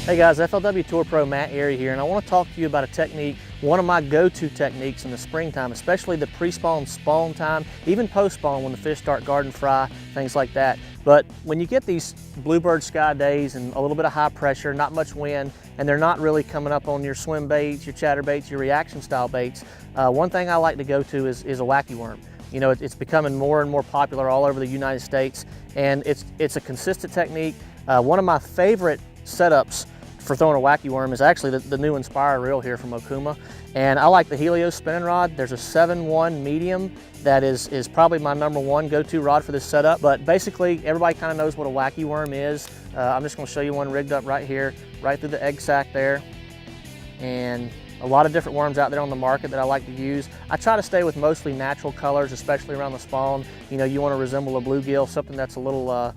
Hey guys, FLW Tour Pro Matt Arey here, and I want to talk to you about a technique, one of my go-to techniques in the springtime, especially the pre-spawn, spawn time, even post-spawn when the fish start garden fry, things like that. But when you get these bluebird sky days and a little bit of high pressure, not much wind, and they're not really coming up on your swim baits, your chatter baits, your reaction style baits, one thing I like to go to is a wacky worm. You know, it's becoming more and more popular all over the United States, and it's a consistent technique. One of my favorite setups for throwing a wacky worm is actually the new Inspire reel here from Okuma, and I like the Helios spinning rod. There's a 7-1 medium that is probably my #1 go-to rod for this setup, but basically everybody kind of knows what a wacky worm is. I'm just going to show you one rigged up right here, right through the egg sac there, and a lot of different worms out there on the market that I like to use. I try to stay with mostly natural colors, especially around the spawn. You know, you want to resemble a bluegill, something that's a little,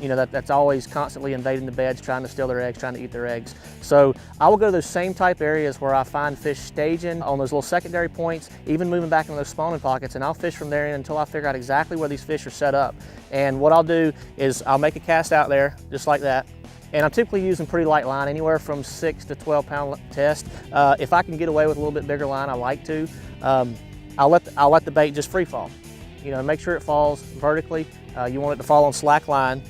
you know, that's always constantly invading the beds, trying to steal their eggs, trying to eat their eggs. So I will go to those same type areas where I find fish staging on those little secondary points, even moving back into those spawning pockets, and I'll fish from there until I figure out exactly where these fish are set up. And what I'll do is I'll make a cast out there, just like that. And I'm typically using pretty light line, anywhere from 6 to 12 pound test. If I can get away with a little bit bigger line, I like to. I'll let the bait just free fall. You know, make sure it falls vertically. You want it to fall on slack line,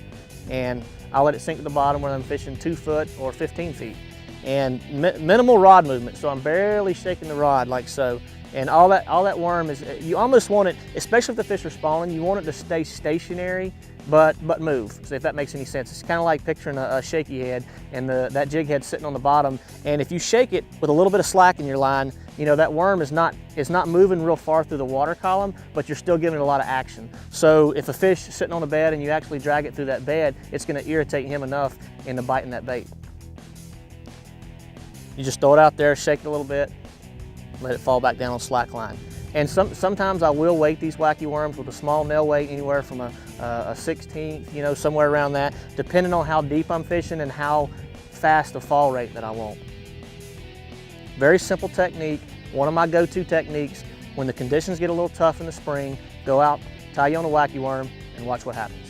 and I'll let it sink to the bottom when I'm fishing 2 foot or 15 feet. And minimal rod movement, so I'm barely shaking the rod like so. And all that worm is, you almost want it, especially if the fish are spawning, you want it to stay stationary, but move, so if that makes any sense. It's kind of like picturing a shaky head, and that jig head sitting on the bottom, and if you shake it with a little bit of slack in your line, you know, that worm is not moving real far through the water column, but you're still giving it a lot of action. So if a fish is sitting on the bed and you actually drag it through that bed, it's going to irritate him enough into biting that bait. You just throw it out there, shake it a little bit, let it fall back down on slack line. And sometimes I will weight these wacky worms with a small nail weight, anywhere from a 1/16, you know, somewhere around that, depending on how deep I'm fishing and how fast the fall rate that I want. Very simple technique, one of my go-to techniques. When the conditions get a little tough in the spring, go out, tie you on a wacky worm, and watch what happens.